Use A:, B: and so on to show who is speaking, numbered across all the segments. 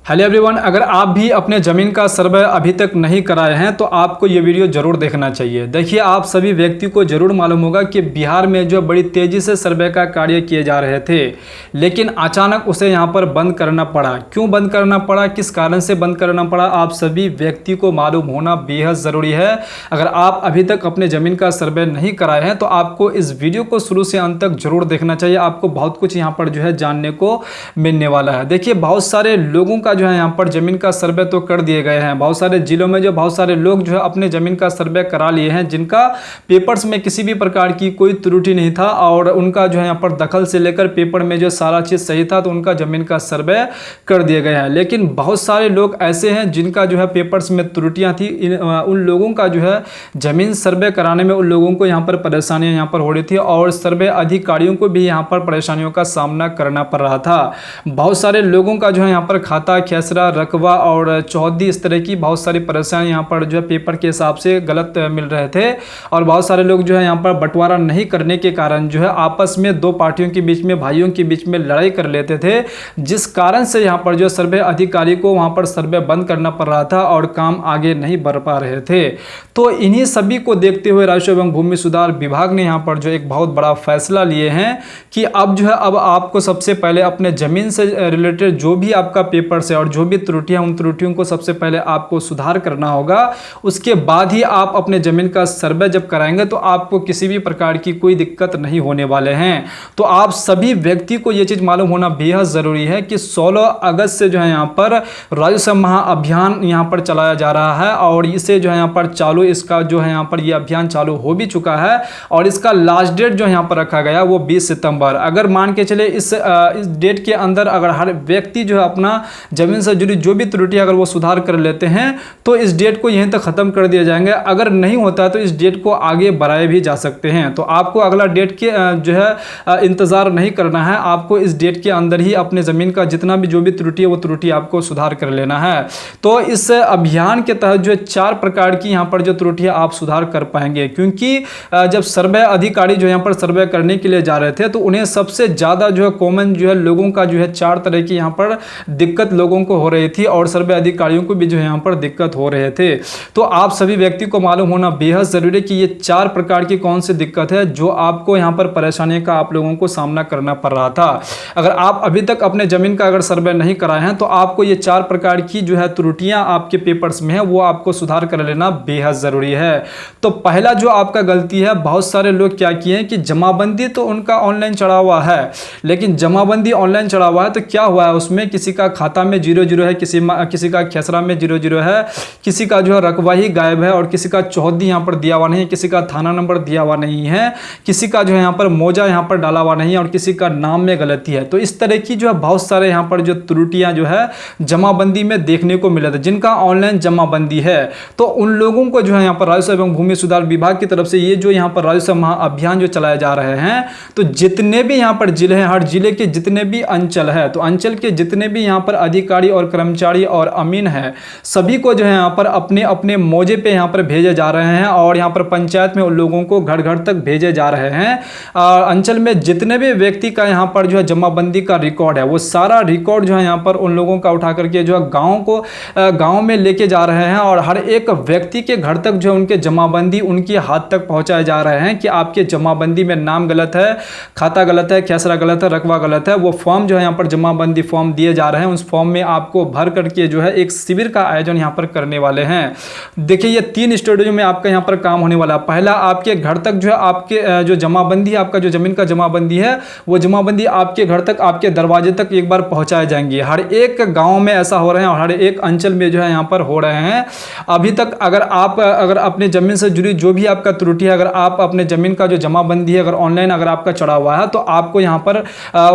A: Hello everyone, अगर आप भी अपने ज़मीन का सर्वे अभी तक नहीं कराए हैं तो आपको ये वीडियो ज़रूर देखना चाहिए। देखिए, आप सभी व्यक्ति को ज़रूर मालूम होगा कि बिहार में जो बड़ी तेज़ी से सर्वे का कार्य किए जा रहे थे, लेकिन अचानक उसे यहाँ पर बंद करना पड़ा। क्यों बंद करना पड़ा, किस कारण से बंद करना पड़ा, आप सभी व्यक्ति को मालूम होना बेहद ज़रूरी है। अगर आप अभी तक अपने ज़मीन का सर्वे नहीं कराए हैं तो आपको इस वीडियो को शुरू से अंत तक ज़रूर देखना चाहिए। आपको बहुत कुछ यहाँ पर जो है जानने को मिलने वाला है। देखिए, बहुत सारे लोगों का जो है यहाँ पर जमीन का सर्वे तो कर दिए गए हैं। बहुत सारे जिलों में जो बहुत सारे लोग जो है अपने जमीन का सर्वे करा लिए हैं, जिनका पेपर्स में किसी भी प्रकार की कोई त्रुटि नहीं था और उनका जो है यहाँ पर दखल से लेकर पेपर में जो सारा चीज़ सही था, तो उनका जमीन का सर्वे कर दिए गए हैं। लेकिन बहुत सारे लोग ऐसे हैं जिनका जो है पेपर्स में त्रुटियाँ थी। उन लोगों का जो है जमीन सर्वे कराने में उन लोगों को यहाँ पर परेशानियाँ यहाँ पर हो रही थी और सर्वे अधिकारियों को भी यहाँ पर परेशानियों का सामना करना पड़ रहा था। बहुत सारे लोगों का जो है यहाँ पर खाता, खेसरा, रकबा और चौहद्दी, इस तरह की बहुत सारी परेशानी यहाँ पर जो है पेपर के हिसाब से गलत मिल रहे थे। और बहुत सारे लोग जो है यहाँ पर बंटवारा नहीं करने के कारण जो है आपस में दो पार्टियों के बीच में, भाइयों के बीच में लड़ाई कर लेते थे, जिस कारण से यहाँ पर जो सर्वे अधिकारी को वहाँ पर सर्वे बंद करना पड़ रहा था और काम आगे नहीं बढ़ पा रहे थे। तो इन्हीं सभी को देखते हुए राजस्व एवं भूमि सुधार विभाग ने यहाँ पर जो एक बहुत बड़ा फैसला लिए हैं कि अब जो है अब आपको सबसे पहले अपने जमीन से रिलेटेड जो भी आपका पेपर से और जो भी त्रुटियां, उन त्रुटियों को सबसे पहले आपको सुधार करना होगा। उसके बाद ही आप अपने जमीन का सर्वे जब कराएंगे तो आपको किसी भी प्रकार की कोई दिक्कत नहीं होने वाले हैं। तो आप सभी व्यक्ति को यह चीज मालूम होना बेहद जरूरी है कि 16 अगस्त से जो है यहाँ पर राजस्व महाअभियान यहाँ पर चलाया जा रहा है और इसे जो है यहाँ पर चालू, इसका जो है यहाँ पर यह अभियान चालू हो भी चुका है और इसका लास्ट डेट जो यहाँ पर रखा गया वो 20 सितंबर। अगर मान के चले इस डेट के अंदर अगर हर व्यक्ति जो है अपना जमीन से जुड़ी जो भी त्रुटि अगर वो सुधार कर लेते हैं तो इस डेट को यहीं तक खत्म कर दिया जाएंगे। अगर नहीं होता तो इस डेट को आगे बढ़ाए भी जा सकते हैं। तो आपको अगला डेट के जो है इंतजार नहीं करना है, आपको इस डेट के अंदर ही अपने जमीन का जितना भी जो भी त्रुटि है वो त्रुटि आपको सुधार कर लेना है। तो इस अभियान के तहत जो 4 प्रकार की यहाँ पर जो त्रुटियां आप सुधार कर पाएंगे, क्योंकि जब सर्वे अधिकारी जो यहाँ पर सर्वे करने के लिए जा रहे थे तो उन्हें सबसे ज्यादा जो है कॉमन जो है लोगों का जो है 4 तरह की यहाँ पर दिक्कत लोगों को हो रही थी और सर्वे अधिकारियों को भी जो है यहाँ पर दिक्कत हो रहे थे। तो आप सभी व्यक्ति को मालूम होना बेहद जरूरी है कि ये 4 प्रकार की कौन सी दिक्कत है जो आपको यहाँ पर परेशानी का आप लोगों को सामना करना पड़ रहा था। अगर आप अभी तक अपने जमीन का अगर सर्वे नहीं कराए हैं तो आपको ये 4 प्रकार की जो है त्रुटियां आपके पेपर्स में है वो आपको सुधार कर लेना बेहद जरूरी है। तो पहला जो आपका गलती है, बहुत सारे लोग क्या किए हैं कि जमाबंदी तो उनका ऑनलाइन चढ़ा हुआ है, लेकिन जमाबंदी ऑनलाइन चढ़ा हुआ है तो क्या हुआ है उसमें किसी का खाता में 0-0 है, किसी का खेसरा में 0-0 है, किसी का जो है रकबा ही गायब है और किसी का चौहद्दी यहाँ पर दिया हुआ नहीं है, किसी का थाना नंबर दिया हुआ नहीं है, किसी का जो है यहाँ पर मौजा यहाँ पर डाला हुआ नहीं है और किसी का नाम में गलती है। तो इस तरह की जो है बहुत सारे यहाँ पर जो त्रुटियां जो है जमाबंदी में देखने को मिला था। जिनका ऑनलाइन जमाबंदी है तो उन लोगों को जो है यहाँ पर राजस्व एवं भूमि सुधार विभाग की तरफ से ये जो यहाँ पर राजस्व महाअभियान जो चलाए जा रहे हैं, तो जितने भी यहाँ पर जिले हैं, हर जिले के जितने भी अंचल है, तो अंचल के जितने भी यहाँ पर अधिकारी और कर्मचारी और अमीन है, सभी को जो है यहाँ पर अपने अपने मौजे पे यहाँ पर भेजे जा रहे हैं और यहाँ पर पंचायत में उन लोगों को घर घर तक भेजे जा रहे हैं। अंचल में जितने भी व्यक्ति का यहाँ पर जो है जमाबंदी का रिकॉर्ड है वो सारा रिकॉर्ड जो है यहाँ पर उन लोगों का उठा करके जो है गाँव में लेके जा रहे हैं और हर एक व्यक्ति के घर तक जो है उनके जमाबंदी उनके हाथ तक पहुँचाए जा रहे हैं कि आपके जमाबंदी में नाम गलत है, खाता गलत है, खेसरा गलत है, रकबा गलत है। वो फॉर्म जो है यहाँ पर जमाबंदी फॉर्म दिए जा रहे हैं, उस फॉर्म में आपको भर करके जो है एक शिविर का आयोजन यहाँ पर करने वाले हैं। देखिए, ये 3 स्टेजों में आपका यहाँ पर काम होने वाला है। पहला, आपके घर तक जो है आपके जो जमाबंदी है, आपका जो जमीन का जमाबंदी है वो जमाबंदी आपके घर तक, आपके दरवाजे तक एक बार पहुंचाए जाएंगे। हर एक गांव में ऐसा हो रहा है और हर एक अंचल में जो है यहाँ पर हो रहे हैं। अभी तक अगर अपने जमीन से जुड़ी जो भी आपका त्रुटि है, अगर आप अपने जमीन का जो जमाबंदी है अगर ऑनलाइन अगर आपका चढ़ा हुआ है तो आपको यहाँ पर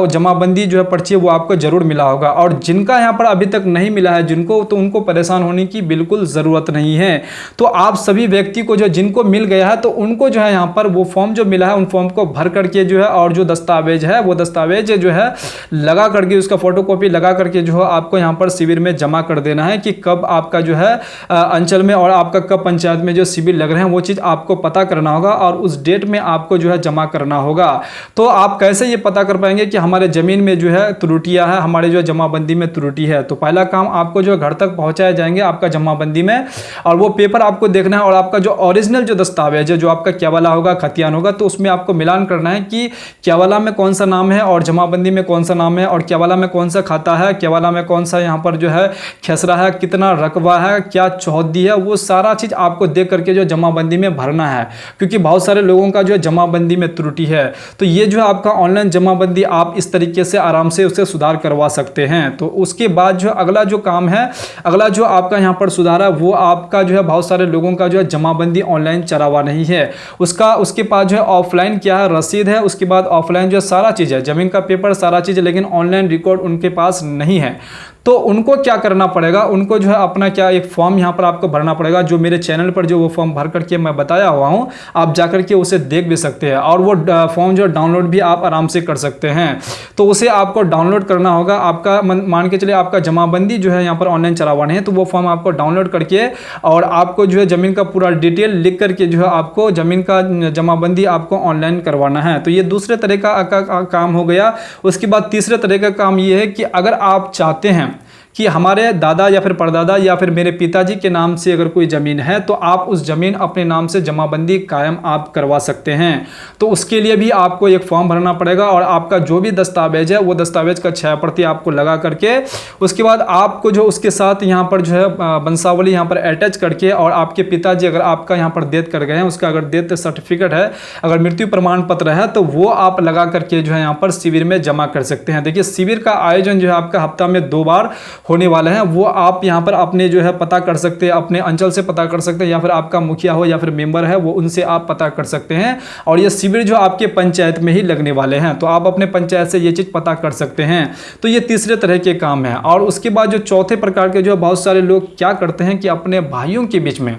A: जमाबंदी जो है पर्ची वो आपको जरूर मिला होगा। और जिनका यहाँ पर अभी तक नहीं मिला है जिनको, तो उनको परेशान होने की बिल्कुल जरूरत नहीं है। तो आप सभी व्यक्ति को जो जिनको मिल गया है तो उनको जो है यहाँ पर वो फॉर्म जो मिला है उन फॉर्म को भर करके जो है और जो दस्तावेज है वो दस्तावेज जो है लगा करके उसका फोटोकॉपी लगा करके जो है आपको यहाँ पर शिविर में जमा कर देना है कि कब आपका जो है अंचल में और आपका कब पंचायत में जो शिविर लग रहे हैं वो चीज़ आपको पता करना होगा और उस डेट में आपको जो है जमा करना होगा। तो आप कैसे ये पता कर पाएंगे कि हमारे ज़मीन में जो है त्रुटियां है, हमारे जो जमाबंदी में त्रुटि त्रुटि है। तो पहला काम आपको जो घर तक पहुंचाए जाएंगे आपका जमाबंदी में, और वो पेपर आपको देखना है और आपका जो ओरिजिनल जो दस्तावेज है, जो आपका क्यावाला होगा, खतियान होगा, तो उसमें आपको मिलान करना है कि क्यावाला में कौन सा नाम है और जमाबंदी में कौन सा नाम है, और क्यावाला में कौन सा खाता है, क्यावाला में कौन सा यहाँ पर जो है खेसरा है, कितना रकबा है, क्या चौहद्दी है, वो सारा चीज़ आपको देख करके जो जमाबंदी में भरना है, क्योंकि बहुत सारे लोगों का जो है जमाबंदी में त्रुटि है। तो ये जो है आपका ऑनलाइन जमाबंदी आप इस तरीके से आराम से उसे सुधार करवा सकते हैं। तो उसके बाद जो अगला जो काम है, अगला जो आपका यहाँ पर सुधार है, वो आपका जो है बहुत सारे लोगों का जो है जमाबंदी ऑनलाइन चढ़ावा नहीं है, उसके पास जो है ऑफलाइन क्या है, रसीद है, उसके बाद ऑफलाइन जो है सारा चीज़ है, जमीन का पेपर सारा चीज़ है, लेकिन ऑनलाइन रिकॉर्ड उनके पास नहीं है। तो उनको क्या करना पड़ेगा, उनको जो है अपना क्या एक फॉर्म यहाँ पर आपको भरना पड़ेगा, जो मेरे चैनल पर जो वो फॉर्म भर करके मैं बताया हुआ हूँ, आप जाकर के उसे देख भी सकते हैं, और वो फॉर्म जो डाउनलोड भी आप आराम से कर सकते हैं। तो उसे आपको डाउनलोड करना होगा। आपका मान के चलिए आपका जमाबंदी जो है यहाँ पर ऑनलाइन चलावाने है, तो वो फॉर्म आपको डाउनलोड करके और आपको जो है ज़मीन का पूरा डिटेल लिख करके जो है आपको ज़मीन का जमाबंदी आपको ऑनलाइन करवाना है। तो ये दूसरे तरह का काम हो गया। उसके बाद तीसरे तरह का काम ये है कि अगर आप चाहते हैं कि हमारे दादा या फिर परदादा या फिर मेरे पिताजी के नाम से अगर कोई ज़मीन है, तो आप उस ज़मीन अपने नाम से जमाबंदी कायम आप करवा सकते हैं। तो उसके लिए भी आपको एक फॉर्म भरना पड़ेगा, और आपका जो भी दस्तावेज है वो दस्तावेज का 6 प्रति आपको लगा करके, उसके बाद आपको जो उसके साथ यहाँ पर जो है वंशावली यहाँ पर अटैच करके, और आपके पिताजी अगर आपका यहाँ पर डेथ कर गए हैं, उसका अगर डेथ सर्टिफिकेट है, अगर मृत्यु प्रमाण पत्र है, तो वो आप लगा करके जो है यहाँ पर शिविर में जमा कर सकते हैं। देखिए शिविर का आयोजन जो है आपका हफ्ता में 2 बार होने वाले हैं, वो आप यहां पर अपने जो है पता कर सकते हैं, अपने अंचल से पता कर सकते हैं, या फिर आपका मुखिया हो या फिर मेंबर है वो उनसे आप पता कर सकते हैं। और ये शिविर जो आपके पंचायत में ही लगने वाले हैं, तो आप अपने पंचायत से ये चीज़ पता कर सकते हैं। तो ये तीसरे तरह के काम है। और उसके बाद जो चौथे प्रकार के जो बहुत सारे लोग क्या करते हैं कि अपने भाइयों के बीच में,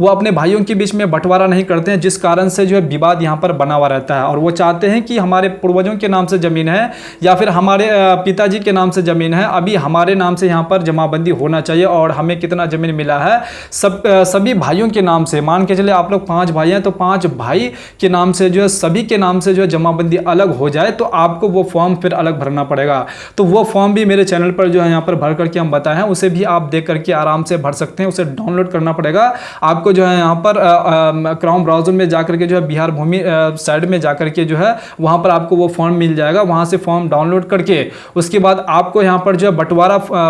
A: वो अपने भाइयों के बीच में बंटवारा नहीं करते हैं, जिस कारण से जो है विवाद यहाँ पर बना हुआ रहता है। और वो चाहते हैं कि हमारे पूर्वजों के नाम से ज़मीन है या फिर हमारे पिताजी के नाम से ज़मीन है, अभी हमारे नाम से यहाँ पर जमाबंदी होना चाहिए, और हमें कितना ज़मीन मिला है सभी भाइयों के नाम से। मान के चले आप लोग 5 भाई हैं, तो 5 भाई के नाम से जो है सभी के नाम से जो है जमाबंदी अलग हो जाए, तो आपको वो फॉर्म फिर अलग भरना पड़ेगा। तो वो फॉर्म भी मेरे चैनल पर जो है यहाँ पर भर करके हम बताए हैं, उसे भी आप देख करके आराम से भर सकते हैं। उसे डाउनलोड करना पड़ेगा आपको जो है यहाँ पर क्राउन ब्राउज़र में जाकर के जो है बिहार भूमि साइड में जाकर के जो है वहाँ पर आपको वो फॉर्म मिल जाएगा। वहाँ से फॉर्म डाउनलोड करके उसके बाद आपको यहाँ पर जो है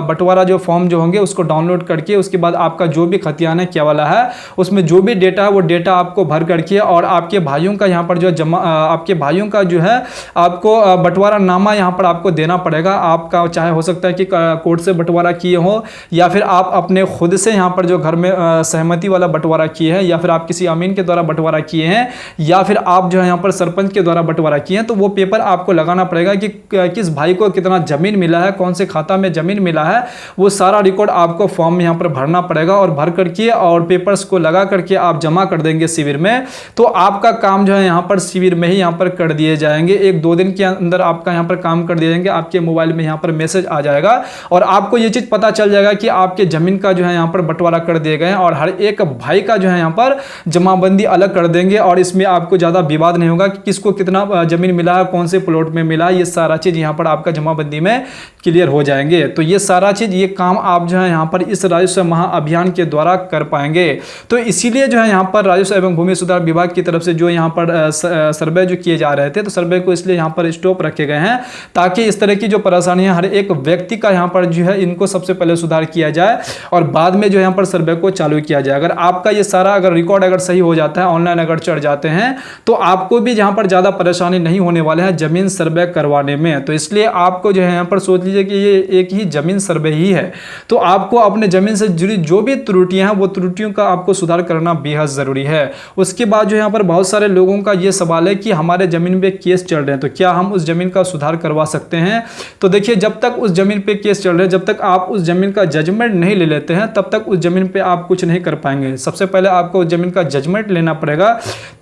A: बंटवारा जो फॉर्म जो होंगे उसको डाउनलोड करके, उसके बाद आपका जो भी खतियान है क्या वाला है, उसमें जो भी डेटा है वो डेटा आपको भर करके, और आपके भाइयों का यहाँ पर जो आपके भाइयों का जो है आपको बंटवारा नामा यहाँ पर आपको देना पड़ेगा। आपका चाहे हो सकता है कि कोर्ट से बंटवारा किए हो, या फिर आप अपने खुद से यहाँ पर जो घर में सहमति वाला बंटवारा किए हैं, या फिर आप किसी अमीन के द्वारा बंटवारा किए हैं, या फिर आप जो है यहाँ पर सरपंच के द्वारा बंटवारा किए हैं। तो वो पेपर आपको लगाना पड़ेगा कि किस भाई को कितना जमीन मिला है, कौन से खाता में जमीन मिला है, वो सारा रिकॉर्ड आपको फॉर्म में यहाँ पर भरना पड़ेगा। और भर करके और पेपर्स को लगा करके आप जमा कर देंगे शिविर में, तो आपका काम जो है यहाँ पर शिविर में ही यहाँ पर कर दिए जाएंगे। 1-2 दिन के अंदर आपका यहाँ पर काम कर दिए जाएंगे। आपके मोबाइल में यहाँ पर मैसेज आ जाएगा, और आपको ये चीज़ पता चल जाएगा कि आपके ज़मीन का जो है यहाँ पर बंटवारा कर दिए गए हैं, और हर एक भाई का जो है यहाँ पर जमाबंदी अलग कर देंगे। और इसमें आपको ज़्यादा विवाद नहीं होगा कि किसको कितना ज़मीन मिला है, कौन से प्लॉट में मिला है, ये सारा चीज़ यहाँ पर आपका जमाबंदी में क्लियर हो जाएंगे। तो ये सारा चीज़, ये काम आप जो है यहाँ पर इस राजस्व महाअभियान के द्वारा कर पाएंगे। तो इसीलिए जो है यहाँ पर राजस्व एवं भूमि सुधार विभाग की तरफ से जो यहाँ पर सर्वे जो किए जा रहे थे, तो सर्वे को इसलिए यहाँ पर स्टॉप रखे गए हैं, ताकि इस तरह की जो परेशानियां हर एक व्यक्ति का यहाँ पर जो है इनको सबसे पहले सुधार किया जाए, और बाद में जो यहाँ पर सर्वे को चालू किया जाए। अगर आपका ये सारा अगर रिकॉर्ड अगर सही हो जाता है, ऑनलाइन अगर चढ़ जाते हैं, तो आपको भी यहाँ पर ज़्यादा परेशानी नहीं होने वाले हैं जमीन सर्वे करवाने में। तो इसलिए आपको जो है यहाँ पर सोच लीजिए कि ये एक ही जमीन सर्वे ही है, तो आपको अपने जमीन से जुड़ी जो भी त्रुटियां हैं वो त्रुटियों का आपको सुधार करना बेहद ज़रूरी है। उसके बाद जो यहाँ पर बहुत सारे लोगों का ये सवाल है कि हमारे ज़मीन पे केस चल रहे हैं, तो क्या हम उस ज़मीन का सुधार करवा सकते हैं? तो देखिए, जब तक उस ज़मीन पे केस चल रहे हैं, जब तक आप उस ज़मीन का जजमेंट नहीं ले लेते हैं, तब तक उस ज़मीन पे आप कुछ नहीं कर पाएंगे। सबसे पहले आपको उस ज़मीन का जजमेंट लेना पड़ेगा,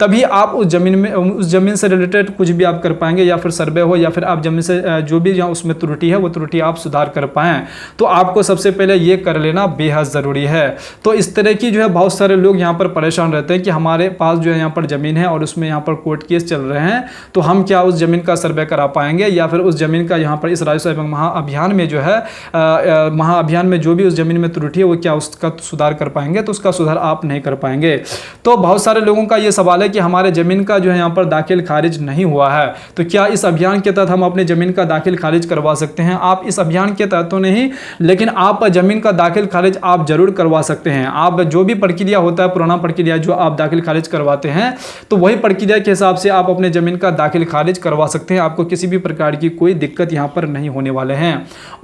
A: तभी आप उस ज़मीन से रिलेटेड कुछ भी आप कर पाएंगे, या फिर सर्वे हो, या फिर आप ज़मीन से जो भी जहाँ उसमें त्रुटि है वो त्रुटि आप सुधार कर पाएँ। तो आपको सबसे पहले ये कर लेना बेहद ज़रूरी है। तो इस तरह की जो है बहुत सारे लोग यहाँ पर परेशान रहते हैं कि हमारे पास जो है यहाँ पर ज़मीन है और उसमें यहाँ पर कोर्ट केस चल रहे हैं, तो हम क्या उस ज़मीन का सर्वे करा पाएंगे या फिर उस ज़मीन का यहाँ पर इस राजस्व एवं महाअभियान में जो है महाअभियान में जो भी उस ज़मीन में त्रुटि है वो क्या उसका सुधार कर पाएंगे? तो उसका सुधार आप नहीं कर पाएंगे। तो बहुत सारे लोगों का ये सवाल है कि हमारे ज़मीन का जो है यहाँ पर दाखिल खारिज नहीं हुआ है, तो क्या इस अभियान के तहत हम अपनी ज़मीन का दाखिल खारिज करवा सकते हैं? आप इस अभियान के तहत तो नहीं, लेकिन आप ज़मीन का दाखिल खारिज आप जरूर करवा सकते हैं। आप जो भी प्रक्रिया होता है, पुराना प्रक्रिया जो आप दाखिल खारिज करवाते हैं, तो वही प्रक्रिया के हिसाब से आप अपने ज़मीन का दाखिल खारिज करवा सकते हैं। आपको किसी भी प्रकार की कोई दिक्कत यहाँ पर नहीं होने वाले हैं।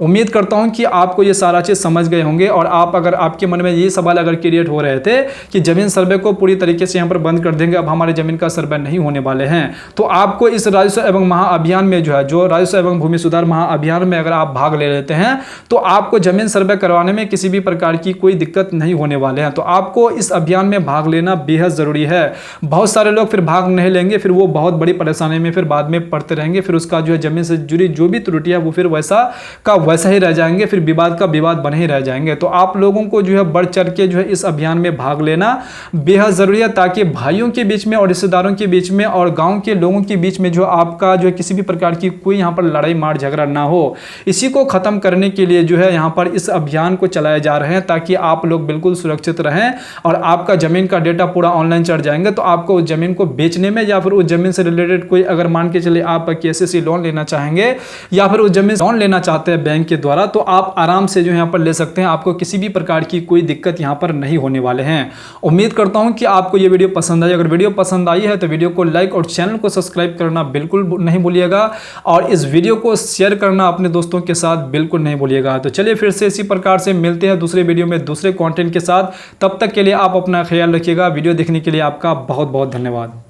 A: उम्मीद करता हूँ कि आपको ये सारा चीज़ समझ गए होंगे। और आप अगर आपके मन में ये सवाल अगर क्रिएट हो रहे थे कि ज़मीन सर्वे को पूरी तरीके से यहाँ पर बंद कर देंगे, अब हमारे ज़मीन का सर्वे नहीं होने वाले हैं, तो आपको इस राजस्व एवं महाअभियान में जो है, जो राजस्व एवं भूमि सुधार महाअभियान में अगर आप भाग ले लेते हैं, तो आपको ज़मीन सर्वे करवाने में किसी भी प्रकार की कोई दिक्कत नहीं होने वाले हैं। तो आपको इस अभियान में भाग लेना बेहद ज़रूरी है। बहुत सारे लोग फिर भाग नहीं लेंगे, फिर वो बहुत बड़ी परेशानी में फिर बाद में पड़ते रहेंगे, फिर उसका जो है ज़मीन से जुड़ी जो भी त्रुटि है वो फिर वैसा का वैसा ही रह जाएंगे, फिर विवाद का विवाद बने ही रह जाएंगे। तो आप लोगों को जो है बढ़ चढ़ के जो है इस अभियान में भाग लेना बेहद ज़रूरी है, ताकि भाइयों के बीच में और रिश्तेदारों के बीच में और गाँव के लोगों के बीच में जो आपका जो है किसी भी प्रकार की कोई यहाँ पर लड़ाई मार झगड़ा ना हो। इसी को ख़त्म करने के लिए जो है यहाँ पर इस अभियान को चलाए जा रहे हैं, ताकि आप लोग बिल्कुल सुरक्षित रहें और आपका ज़मीन का डेटा पूरा ऑनलाइन चढ़ जाएंगे। तो आपको उस ज़मीन को बेचने में या फिर उस ज़मीन से रिलेटेड कोई अगर मान के चले आप केसीसी लोन लेना चाहेंगे या फिर उस ज़मीन लोन लेना चाहते हैं बैंक के द्वारा, तो आप आराम से जो यहाँ पर ले सकते हैं। आपको किसी भी प्रकार की कोई दिक्कत यहाँ पर नहीं होने वाले हैं। उम्मीद करता हूँ कि आपको ये वीडियो पसंद आई। अगर वीडियो पसंद आई है तो वीडियो को लाइक और चैनल को सब्सक्राइब करना बिल्कुल नहीं भूलिएगा, और इस वीडियो को शेयर करना अपने दोस्तों के साथ बिल्कुल नहीं भूलिएगा। तो चलिए फिर से इसी प्रकार से मिलते हैं दूसरे वीडियो में दूसरे कंटेंट के साथ। तब तक के लिए आप अपना ख्याल रखिएगा। वीडियो देखने के लिए आपका बहुत बहुत धन्यवाद।